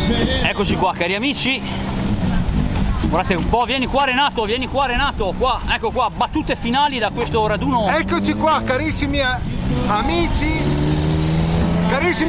Eccoci qua cari amici, guardate un po', vieni qua Renato, qua, ecco qua, battute finali da questo raduno. Eccoci qua carissimi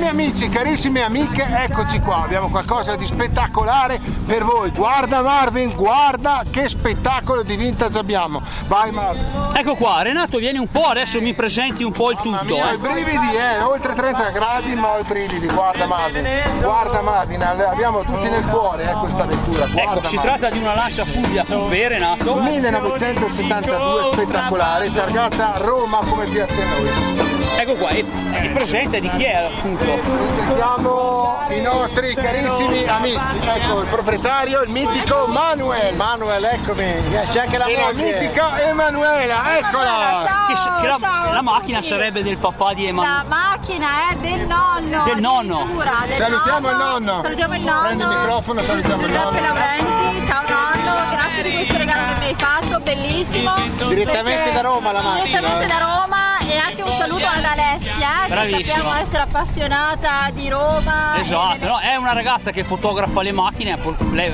amici, carissime amiche, eccoci qua, abbiamo qualcosa di spettacolare per voi. Guarda Marvin, guarda che spettacolo di vintage abbiamo. Vai Marvin. Ecco qua, Renato vieni un po', adesso mi presenti un po' il tutto. Ho i brividi, oltre 30 gradi ma ho i brividi, guarda Marvin, abbiamo tutti nel cuore questa vettura. Ecco, si tratta di una Lancia Fulvia Coupé, Renato. 1972, spettacolare, targata a Roma come piace a noi. Ecco qua, e il presente di chi è appunto? Presentiamo i nostri carissimi amici, ecco il proprietario, il mitico Manuel. Manuel, eccomi, c'è anche la mitica Emanuela, eccola! Ciao, La macchina sarebbe del papà di Emanuela. La macchina è del nonno. Del nonno. Salutiamo il nonno. Salutiamo il nonno. Prendi il microfono, salutiamo il nonno. Giuseppe Laurenti, ciao nonno, grazie di questo regalo che mi hai fatto, bellissimo. Direttamente da Roma la macchina. Direttamente da Roma e anche un saluto ad Alessia, che Bravissima. sappiamo essere appassionata di Roma. Esatto, no, è una ragazza che fotografa le macchine, lei è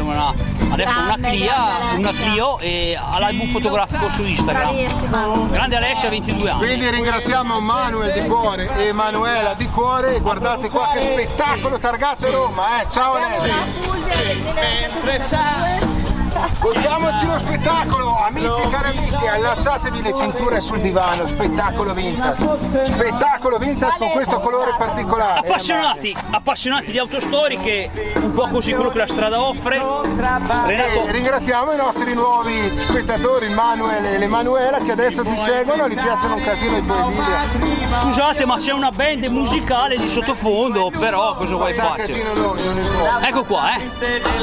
adesso una Clio e ha l'album fotografico su Instagram. Bravissima. Grande Alessia, 22 anni. Quindi ringraziamo Manuel di cuore e Emanuela di cuore, guardate qua che spettacolo targato Roma, ciao Alessia. Godiamoci lo spettacolo, amici e cari amiche, allacciatevi le cinture sul divano, spettacolo vintage con questo colore particolare. Appassionati di auto storiche, un po' così quello che la strada offre. Renato. Ringraziamo i nostri nuovi spettatori, il Manuel e l'Emanuela, che adesso ti seguono, gli piacciono un casino i tuoi video. Scusate, ma c'è una band musicale di sottofondo, però cosa vuoi fare? Ecco qua,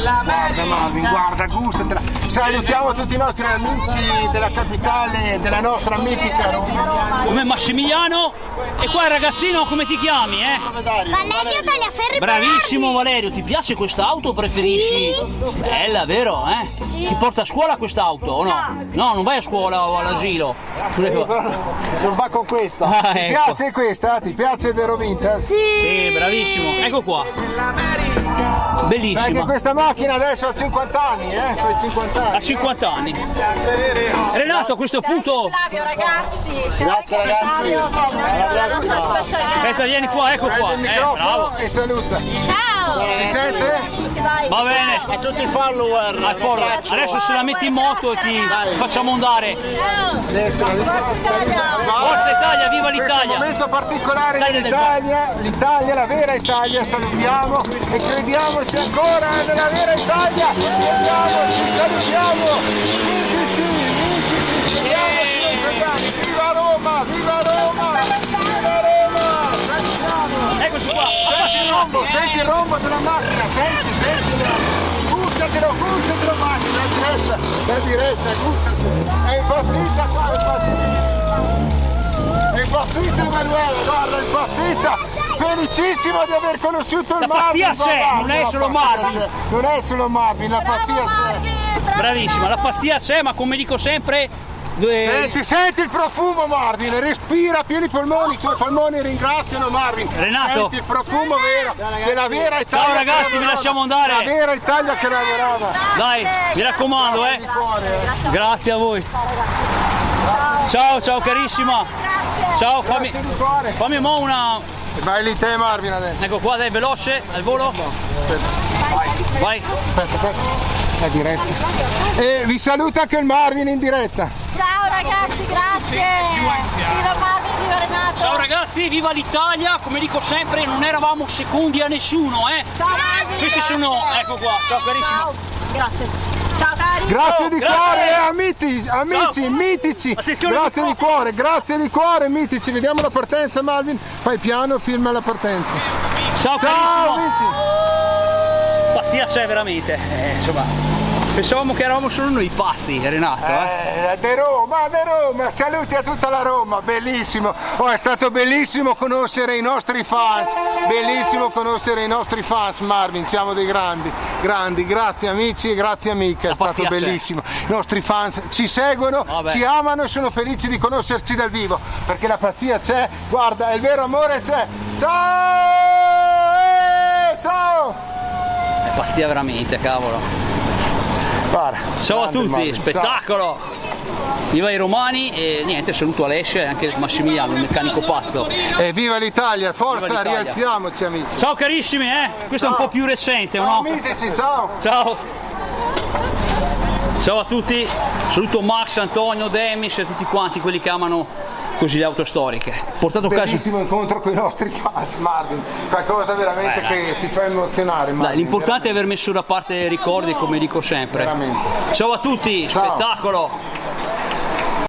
Guarda Marvin, guarda, gustatela. Salutiamo tutti i nostri amici della capitale, della nostra mitica Roma. Come Massimiliano. E qua il ragazzino, come ti chiami, Valerio Tagliaferri. Bravissimo Valerio, ti piace quest'auto? Preferisci? Sì. Bella, vero? Sì. Ti porta a scuola quest'auto o no? No, non vai a scuola o all'asilo. Sì, non va con questa. Ti ecco. piace questa? Ti piace il vero vintage? Sì, bravissimo. Ecco qua. Bellissima. Sai che questa macchina adesso ha 50 anni, fai 50 anni. Ha 50 anni. Renato, a questo punto. Flavio, ragazzi. Grazie ragazzi. Aspetta, vieni qua, ecco qua. Prendi il microfono Bravo. e saluta. Ciao. Si sente? Va bene. A tutti i follower. Adesso se la metti in moto e ti facciamo andare. Destra, Forza Italia, viva Questo l'Italia! momento particolare Italia l'Italia, la vera Italia, salutiamo e crediamoci ancora nella vera Italia, crediamoci, salutiamo, viva Roma, viva Roma, viva Roma, salutiamo! Eccoci qua, Senti il rombo della macchina, senti, gustatelo macchina, è diretta, gustatelo, è impazzita qua, è impazzita Emanuele, guarda, è impazzita, felicissimo di aver conosciuto il Marvin. La pazzia c'è, non è solo Marvin. Non è solo Marvin, la pazzia c'è. Bravissima, la pazzia c'è, ma come dico sempre. Senti il profumo Marvin, respira pieni polmoni, i tuoi polmoni ringraziano Marvin. Renato. Senti il profumo vero, della vera Italia. Ciao ragazzi, vi lasciamo andare. La vera Italia che lavorava. Dai, mi raccomando, Grazie a voi. Ciao carissima. Ciao, fammi mo una. Vai lì te Marvin adesso. Ecco qua, dai, veloce, al volo. Vai. Aspetta. È diretta. E vi saluta anche il Marvin in diretta. Ciao ragazzi, grazie. Viva Marvin, viva Renato. Ciao ragazzi, viva l'Italia, come dico sempre non eravamo secondi a nessuno, Ciao Marvin. Questi sono, ecco qua, ciao carissimo. Ciao. Grazie. Ciao cari. Grazie di grazie. cuore amici, Ciao. mitici. Attenzione, Grazie di cuore mitici. Vediamo la partenza Marvin. Fai piano, filma la partenza. Ciao Ciao carissimo. amici. Pazzia c'è veramente, insomma. Pensavamo che eravamo solo noi pazzi, Renato. De Roma, saluti a tutta la Roma, bellissimo. È stato bellissimo conoscere i nostri fans, Marvin, siamo dei grandi, grazie amici e grazie amiche, è stato bellissimo. I nostri fans ci seguono, ci amano e sono felici di conoscerci dal vivo, perché la pazzia c'è, guarda, il vero amore c'è. Ciao! pazzia veramente, cavolo. Guarda, Ciao a grande tutti, Marvin, spettacolo! Viva i romani e niente, saluto Alessia e anche Massimiliano, il meccanico pazzo. ciao. E viva l'Italia, forza, Viva l'Italia. rialziamoci amici. Ciao carissimi, questo è un Ciao. po' più recente, Ciao no? mitici, ciao. Ciao! Ciao a tutti, saluto Max, Antonio, Demis e tutti quanti quelli che amano così le auto storiche. Portato a casa. Bellissimo incontro con i nostri fans, Marvin. Qualcosa veramente che ti fa emozionare, Marvin. Dai, l'importante è aver messo da parte i ricordi, come dico sempre. Veramente. Ciao a tutti, Ciao. spettacolo!